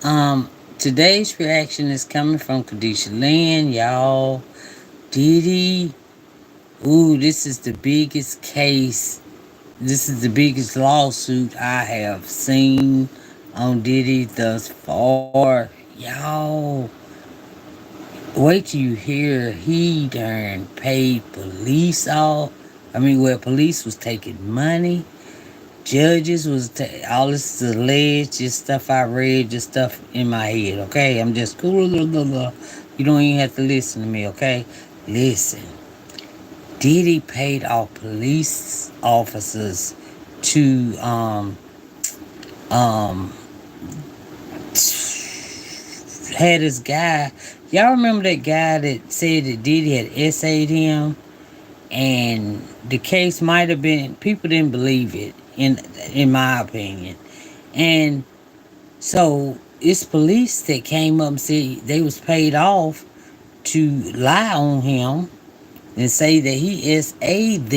Today's reaction is coming from Kadishalynn, y'all. Diddy. Ooh, this is the biggest case. This is the biggest lawsuit I have seen on Diddy thus far. Y'all, wait till you hear he darn paid police off. Well, police was taking money. Judges was all this is alleged, just stuff I read, just stuff in my head. Okay, I'm just cool. You don't even have to listen to me. Okay, listen. Diddy paid off police officers to um had this guy. Y'all remember that guy that said that Diddy had essayed him, and the case might have been people didn't believe it in my opinion, and so it's police that came up and said they was paid off to lie on him and say that he SA'd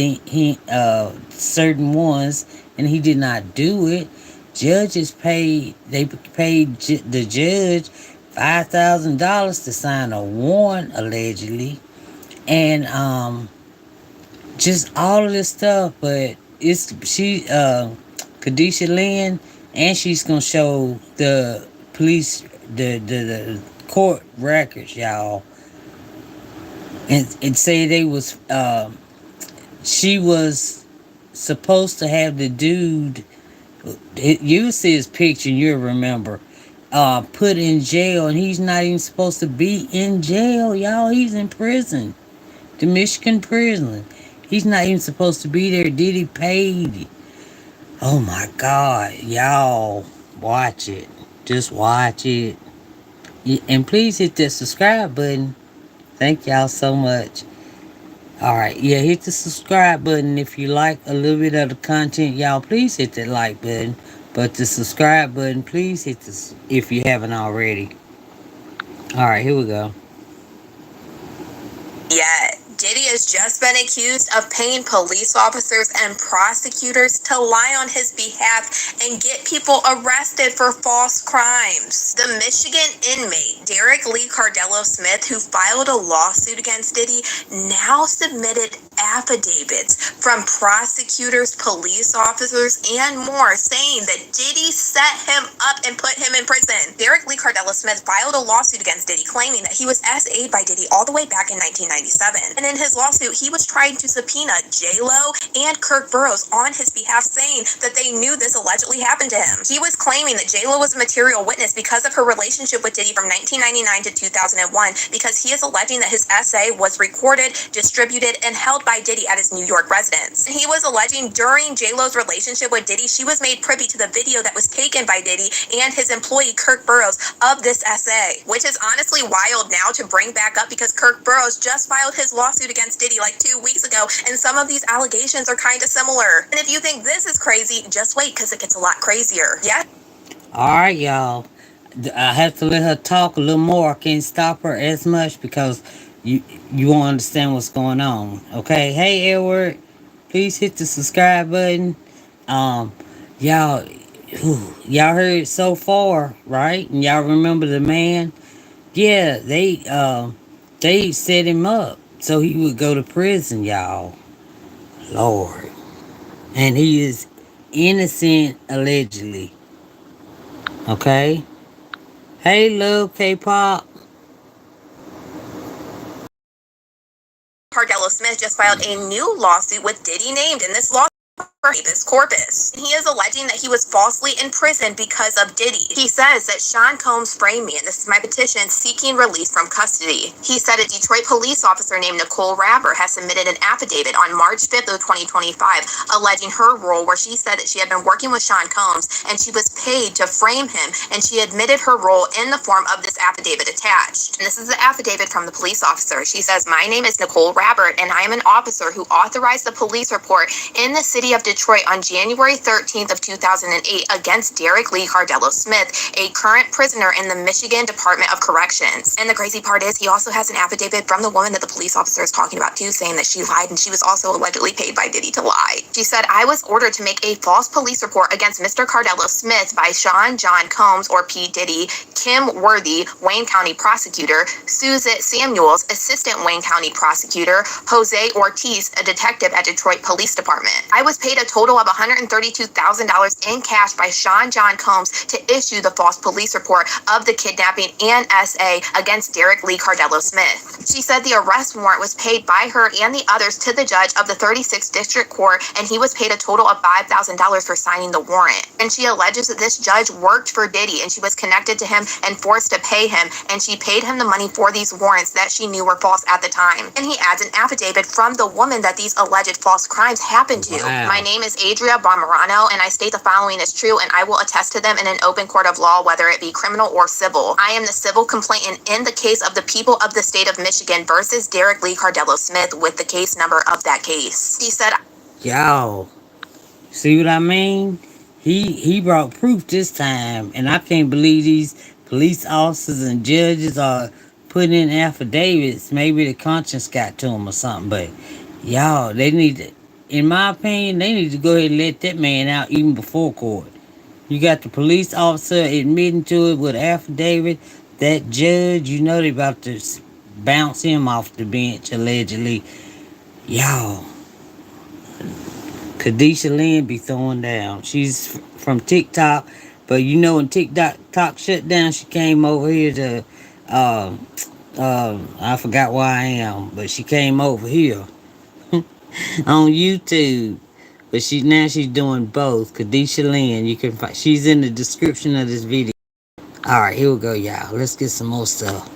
certain ones and he did not do it. Judges paid they paid the judge $5,000 to sign a warrant allegedly, and just all of this stuff. But it's Kadishalynn, and she's gonna show the police the court records, y'all, and say they was she was supposed to have the dude. You see his picture, you'll remember. Put in jail, and he's not even supposed to be in jail, y'all. He's in prison, the Michigan prison. He's not even supposed to be there. Diddy paid. Oh my God, y'all, watch it. Just watch it, and please hit that subscribe button. Thank y'all so much. All right, yeah, hit the subscribe button if you like a little bit of the content, y'all. Please hit that like button, but the subscribe button, please hit this if you haven't already. All right, here we go. Yet, Diddy has just been accused of paying police officers and prosecutors to lie on his behalf and get people arrested for false crimes. The Michigan inmate, Derek Lee Cardello Smith, who filed a lawsuit against Diddy, now submitted affidavits from prosecutors, police officers, and more saying that Diddy set him up and put him in prison. Derek Lee Cardello Smith filed a lawsuit against Diddy claiming that he was SA'd by Diddy all the way back in 1997. And in his lawsuit, he was trying to subpoena J-Lo and Kirk Burrows on his behalf, saying that they knew this allegedly happened to him. He was claiming that J-Lo was a material witness because of her relationship with Diddy from 1999 to 2001, because he is alleging that his essay was recorded, distributed, and held by Diddy at his New York residence. And he was alleging during J-Lo's relationship with Diddy, she was made privy to the video that was taken by Diddy and his employee Kirk Burrows of this essay, which is honestly wild now to bring back up because Kirk Burrows just filed his lawsuit against Diddy like 2 weeks ago, and some of these allegations are kind of similar. And if you think this is crazy, just wait because it gets a lot crazier. Yeah? All right, y'all. I have to let her talk a little more. I can't stop her as much because you won't understand what's going on. Okay. Hey, Edward, please hit the subscribe button. Um, y'all, y'all heard so far, right? And y'all remember the man? Yeah, they set him up so he would go to prison, y'all. Lord, and he is innocent allegedly. Okay. Hey, love, K-pop. Cardello Smith just filed a new lawsuit with Diddy named in this lawsuit for habeas corpus. He is alleging that he was falsely imprisoned because of Diddy. He says that Sean Combs framed me, and this is my petition seeking release from custody. He said a Detroit police officer named Nicole Rapper has submitted an affidavit on March 5th of 2025 alleging her role, where she said that she had been working with Sean Combs and she was paid to frame him, and she admitted her role in the form of this affidavit attached. And this is the affidavit from the police officer. She says, "My name is Nicole Rapper, and I am an officer who authorized the police report in the city of Detroit on January 13th of 2008 against Derek Lee Cardello Smith, a current prisoner in the Michigan Department of Corrections. And the crazy part is he also has an affidavit from the woman that the police officer is talking about too, saying that she lied and she was also allegedly paid by Diddy to lie. She said, I was ordered to make a false police report against Mr. Cardello Smith by Sean John Combs, or P. Diddy, Kim Worthy, Wayne County prosecutor, Suzette Samuels, assistant Wayne County prosecutor, Jose Ortiz, a detective at Detroit Police Department. I was paid a total of $132,000 in cash by Sean John Combs to issue the false police report of the kidnapping and SA against Derek Lee Cardello Smith. She said the arrest warrant was paid by her and the others to the judge of the 36th District Court, and he was paid a total of $5,000 for signing the warrant. And she alleges that this judge worked for Diddy and she was connected to him and forced to pay him, and she paid him the money for these warrants that she knew were false at the time. And he adds an affidavit from the woman that these alleged false crimes happened to. Wow. My name is Adria Barmarano, and I state the following is true, and I will attest to them in an open court of law, whether it be criminal or civil. I am the civil complainant in the case of the people of the state of Michigan versus Derek Lee Cardello Smith with the case number of that case. She said, Y'all, see what I mean? He brought proof this time, and I can't believe these police officers and judges are putting in affidavits. Maybe the conscience got to them or something, but y'all, they need to, in my opinion, they need to go ahead and let that man out even before court. You got the police officer admitting to it with affidavit. That judge, you know they about to bounce him off the bench, allegedly. Y'all, Kadishalynn be throwing down. She's from TikTok, but you know when TikTok shut down, she came over here to, I forgot where I am, but she came over here on YouTube. But she's doing both. Kadishalynn, you can find, she's in the description of this video. All right, here we go, y'all. Let's get some more stuff.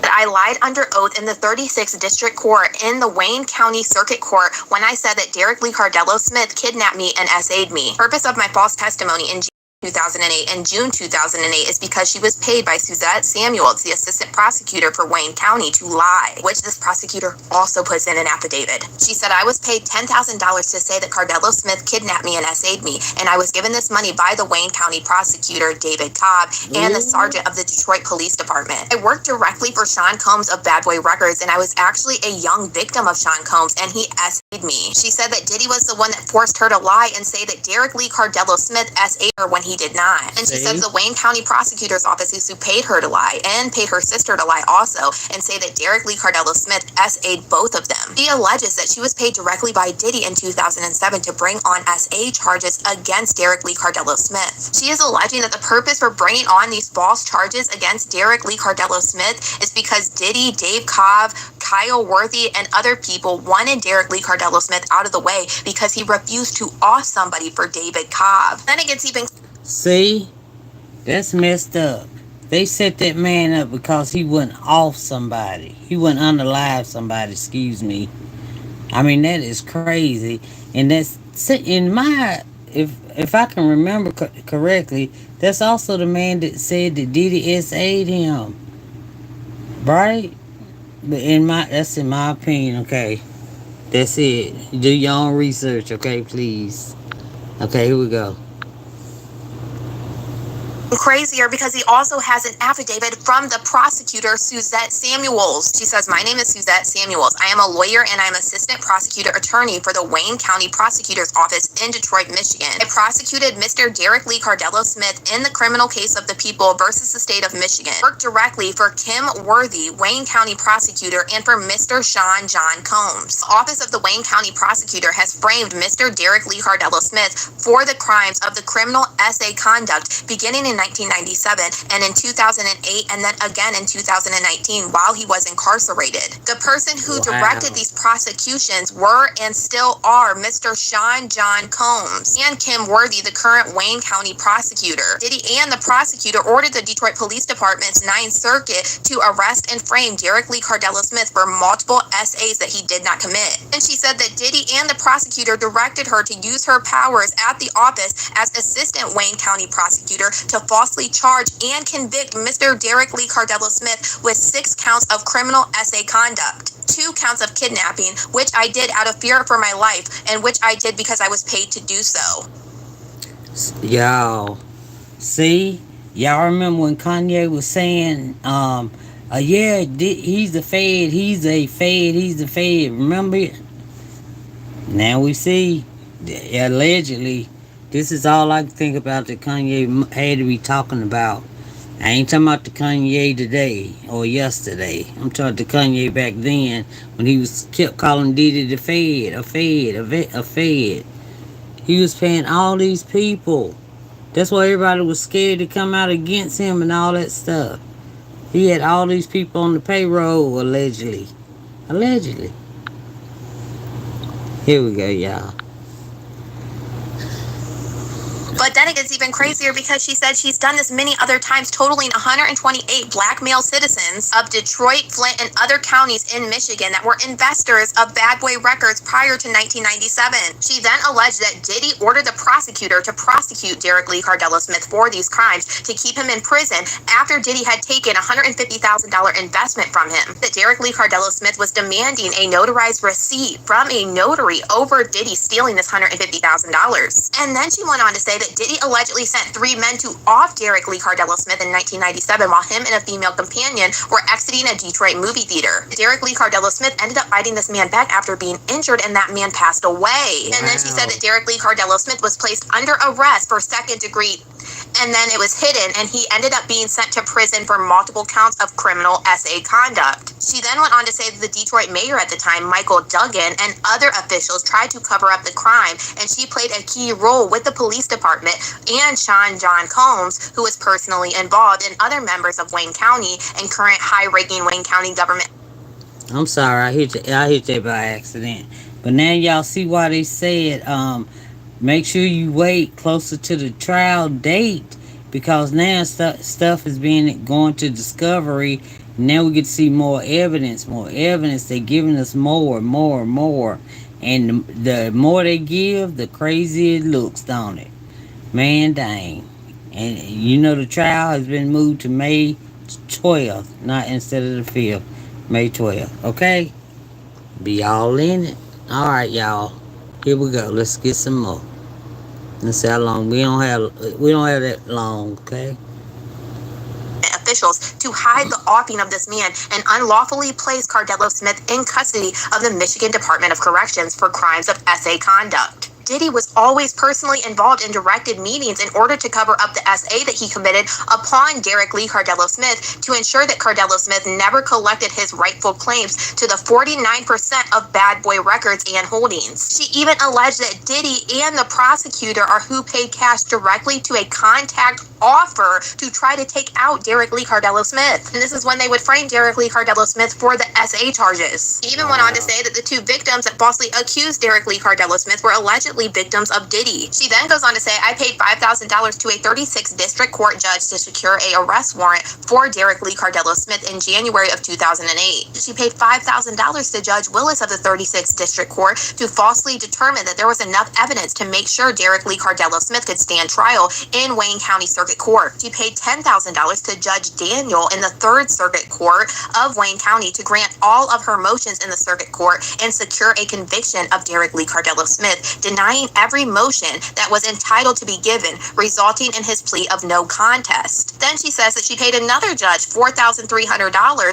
I lied under oath in the 36th District Court in the Wayne County Circuit Court when I said that Derek Lee Cardello Smith kidnapped me and SA'd me. Purpose of my false testimony in 2008 and June 2008 is because she was paid by Suzette Samuels, the assistant prosecutor for Wayne County, to lie, which this prosecutor also puts in an affidavit. She said, I was paid $10,000 to say that Cardello Smith kidnapped me and SA'd me, and I was given this money by the Wayne County prosecutor, David Cobb, and the sergeant of the Detroit Police Department. I worked directly for Sean Combs of Bad Boy Records, and I was actually a young victim of Sean Combs, and he SA'd me. She said that Diddy was the one that forced her to lie and say that Derek Lee Cardello Smith SA'd her when he did not. And she says the Wayne County prosecutor's office is who paid her to lie and paid her sister to lie also, and say that Derek Lee Cardello Smith SA'd both of them. She alleges that she was paid directly by Diddy in 2007 to bring on SA charges against Derek Lee Cardello Smith. She is alleging that the purpose for bringing on these false charges against Derek Lee Cardello Smith is because Diddy, Dave Cobb, Kyle Worthy, and other people wanted Derek Lee Cardello Smith out of the way because he refused to off somebody for David Cobb. Then it gets even... See? That's messed up. They set that man up because he went off somebody. He went unalive somebody, excuse me. I mean, that is crazy. And that's in my, if I can remember correctly, that's also the man that said that Diddy SA'd him. Right? But that's in my opinion, okay. That's it. Do your own research, okay, please. Okay, here we go. Crazier because he also has an affidavit from the prosecutor, Suzette Samuels. She says, my name is Suzette Samuels. I am a lawyer and I'm assistant prosecutor attorney for the Wayne County Prosecutor's Office in Detroit, Michigan. I prosecuted Mr. Derek Lee Cardello Smith in the criminal case of the people versus the state of Michigan. Worked directly for Kim Worthy, Wayne County prosecutor, and for Mr. Sean John Combs. The office of the Wayne County prosecutor has framed Mr. Derek Lee Cardello Smith for the crimes of the criminal SA conduct beginning in 1997 and in 2008 and then again in 2019 while he was incarcerated. The person who directed these prosecutions were and still are Mr. Sean John Combs and Kim Worthy, the current Wayne County prosecutor. Diddy and the prosecutor ordered the Detroit Police Department's 9th Circuit to arrest and frame Derek Lee Cardello Smith for multiple SAs that he did not commit. And she said that Diddy and the prosecutor directed her to use her powers at the office as assistant Wayne County prosecutor to falsely charge and convict Mr. Derek Lee Cardello Smith with 6 counts of criminal SA conduct. 2 counts of kidnapping, which I did out of fear for my life, and which I did because I was paid to do so. Y'all, see? Y'all remember when Kanye was saying, yeah, he's the Fed, he's a Fed, he's the Fed. Remember it? Now we see, allegedly, this is all I can think about that Kanye had to be talking about. I ain't talking about the Kanye today or yesterday. I'm talking about the Kanye back then when he kept calling Diddy the Fed, a Fed. He was paying all these people. That's why everybody was scared to come out against him and all that stuff. He had all these people on the payroll, allegedly. Allegedly. Here we go, y'all. But then it gets even crazier because she said she's done this many other times, totaling 128 black male citizens of Detroit, Flint, and other counties in Michigan that were investors of Bad Boy Records prior to 1997. She then alleged that Diddy ordered the prosecutor to prosecute Derek Lee Cardello Smith for these crimes to keep him in prison after Diddy had taken a $150,000 investment from him. That Derek Lee Cardello Smith was demanding a notarized receipt from a notary over Diddy stealing this $150,000. And then she went on to say that Diddy allegedly sent 3 men to off Derek Lee Cardello Smith in 1997 while him and a female companion were exiting a Detroit movie theater. Derek Lee Cardello Smith ended up fighting this man back after being injured, and that man passed away. Wow. And then she said that Derek Lee Cardello Smith was placed under arrest for second-degree, and then it was hidden, and he ended up being sent to prison for multiple counts of criminal SA conduct. She then went on to say that the Detroit mayor at the time, Michael Duggan, and other officials tried to cover up the crime, and she played a key role with the police department and Sean John Combs, who was personally involved, and other members of Wayne County and current high-ranking Wayne County government. I'm sorry, I hit that by accident. But now y'all see why they said, make sure you wait closer to the trial date, because now stuff is going to discovery. Now we get to see more evidence. They're giving us more. And the more they give, the crazier it looks, don't it? Man, dang. And you know the trial has been moved to May 12th, not instead of the 5th. May 12th, okay? Be all in it. Alright, y'all. Here we go. Let's get some more. Let's see how long. We don't have that long, okay? Officials to hide the offing of this man and unlawfully place Cardello Smith in custody of the Michigan Department of Corrections for crimes of SA conduct. Diddy was always personally involved in directed meetings in order to cover up the SA that he committed upon Derek Lee Cardello Smith to ensure that Cardello Smith never collected his rightful claims to the 49% of Bad Boy Records and holdings. She even alleged that Diddy and the prosecutor are who paid cash directly to a contact offer to try to take out Derek Lee Cardello Smith. And this is when they would frame Derek Lee Cardello Smith for the SA charges. He even went on to say that the 2 victims that falsely accused Derek Lee Cardello Smith were allegedly victims of Diddy. She then goes on to say, I paid $5,000 to a 36th district court judge to secure a arrest warrant for Derek Lee Cardello Smith in January of 2008. She paid $5,000 to Judge Willis of the 36th district court to falsely determine that there was enough evidence to make sure Derek Lee Cardello Smith could stand trial in Wayne County Circuit Court. She paid $10,000 to Judge Daniel in the 3rd Circuit Court of Wayne County to grant all of her motions in the circuit court and secure a conviction of Derek Lee Cardello Smith, denying every motion that was entitled to be given, resulting in his plea of no contest. Then she says that she paid another judge $4,300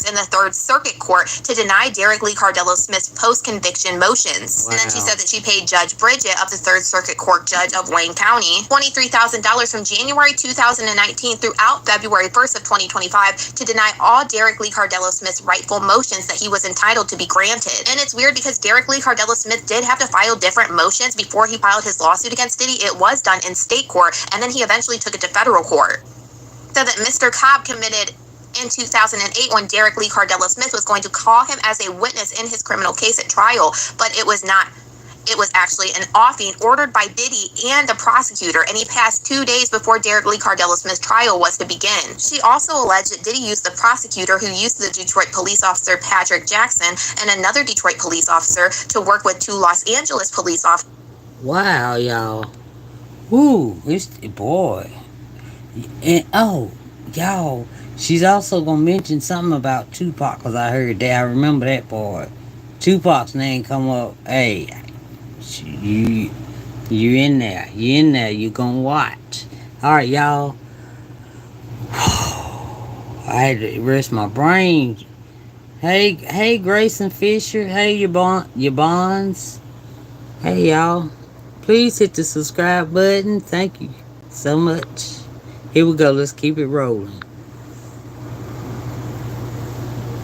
in the 3rd Circuit Court to deny Derek Lee Cardello Smith's post-conviction motions. Wow. And then she said that she paid Judge Bridget of the 3rd Circuit Court judge of Wayne County $23,000 from January 2019 throughout February 1st of 2025 to deny all Derek Lee Cardello Smith's rightful motions that he was entitled to be granted. And it's weird because Derek Lee Cardello Smith did have to file different motions before he filed his lawsuit against Diddy. It was done in state court, and then he eventually took it to federal court. So that Mr. Cobb committed in 2008 when Derek Lee Cardello Smith was going to call him as a witness in his criminal case at trial, but it was not. It was actually an offing ordered by Diddy and the prosecutor, and he passed 2 days before Derek Lee Cardello Smith's trial was to begin. She also alleged that Diddy used the prosecutor who used the Detroit police officer Patrick Jackson and another Detroit police officer to work with 2 Los Angeles police officers. Wow, y'all. Woo, boy. And oh, y'all, she's also gonna mention something about Tupac because I heard that. I remember that part. Tupac's name come up. Hey, you you in there? You in there? You gonna watch? All right, y'all. I had to rest my brain. Hey, Grayson Fisher. Hey, your bonds. Hey, y'all. Please hit the subscribe button. Thank you so much. Here we go. Let's keep it rolling.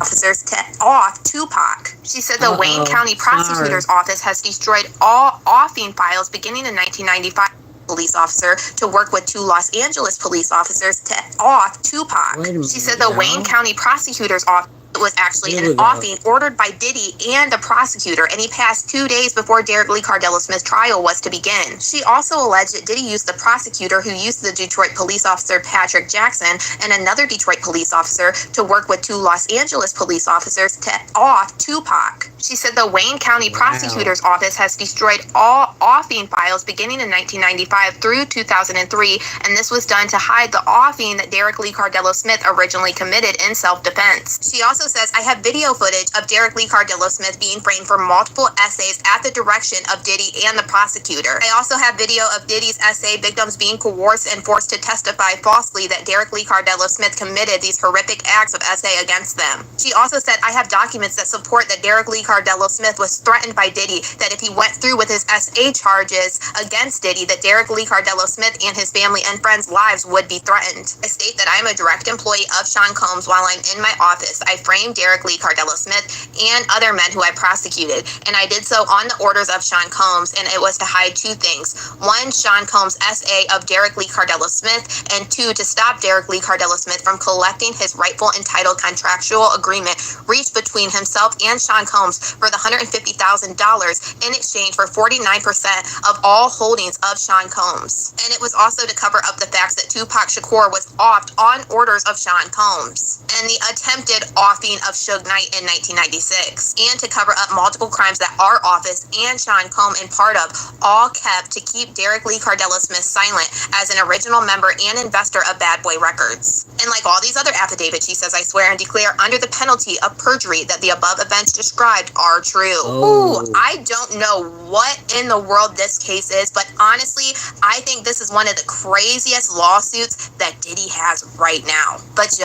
Officers to off Tupac. She said the Wayne County Sorry. Prosecutor's Office has destroyed all offing files beginning in 1995. Police officer to work with two Los Angeles police officers to off Tupac. Wait a minute, She said the Wayne y'all. County Prosecutor's Office was actually Here an we go. offing ordered by Diddy and the prosecutor, and he passed 2 days before Derek Lee Cardello Smith's trial was to begin. She also alleged that Diddy used the prosecutor who used the Detroit police officer Patrick Jackson and another Detroit police officer to work with two Los Angeles police officers to off Tupac. She said the Wayne County Prosecutor's Office has destroyed all offing files beginning in 1995 through 2003, and this was done to hide the offing that Derek Lee Cardello Smith originally committed in self-defense. She also says, I have video footage of Derek Lee Cardello Smith being framed for multiple essays at the direction of Diddy and the prosecutor. I also have video of Diddy's essay victims being coerced and forced to testify falsely that Derek Lee Cardello Smith committed these horrific acts of essay against them. She also said, I have documents that support that Derek Lee Cardello Smith was threatened by Diddy, that if he went through with his SA charges against Diddy, that Derek Lee Cardello Smith and his family and friends' lives would be threatened. I state that I am a direct employee of Sean Combs while I'm in my office. I framed Derek Lee Cardello Smith and other men who I prosecuted, and I did so on the orders of Sean Combs, and it was to hide two things. One, Sean Combs' SA of Derek Lee Cardello Smith, and two, to stop Derek Lee Cardello Smith from collecting his rightful entitled contractual agreement reached between himself and Sean Combs for the $150,000 in exchange for 49% of all holdings of Sean Combs. And it was also to cover up the facts that Tupac Shakur was offed on orders of Sean Combs, and the attempted offing of Suge Knight in 1996, and to cover up multiple crimes that our office and Sean Combs in part of all kept to keep Derek Lee Cardello Smith silent as an original member and investor of Bad Boy Records. And like all these other affidavits, she says, I swear and declare under the penalty of perjury that the above events described are true. Ooh, I don't know what in the world this case is, but honestly, I think this is one of the craziest lawsuits that Diddy has right now. But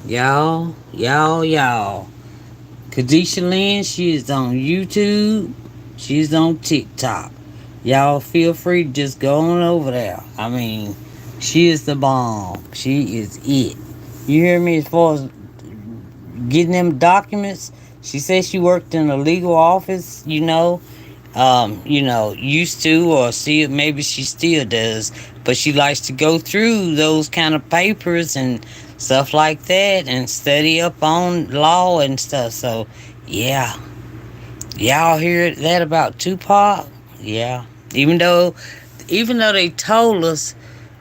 Y'all. Kadishalynn, she is on YouTube. She's on TikTok. Y'all feel free to just go on over there. I mean, she is the bomb. She is it. You hear me as far as getting them documents? She says she worked in a legal office, used to, or see it, maybe she still does, but she likes to go through those kind of papers and stuff like that and study up on law and stuff. So yeah, y'all hear that about Tupac? Yeah, even though they told us,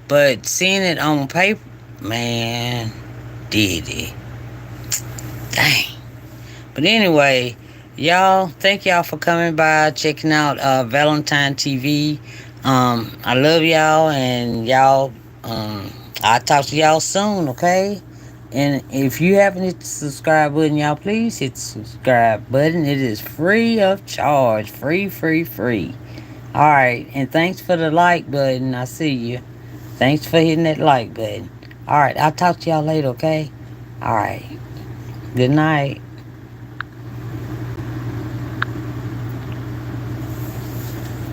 but seeing it on paper, man, Diddy, dang. But anyway, y'all, thank y'all for coming by, checking out Valentine TV. I love y'all, and y'all, I'll talk to y'all soon, okay? And if you haven't hit the subscribe button, y'all, please hit the subscribe button. It is free of charge. Free, free, free. Alright, and thanks for the like button. I see you. Thanks for hitting that like button. Alright, I'll talk to y'all later, okay? Alright. Good night.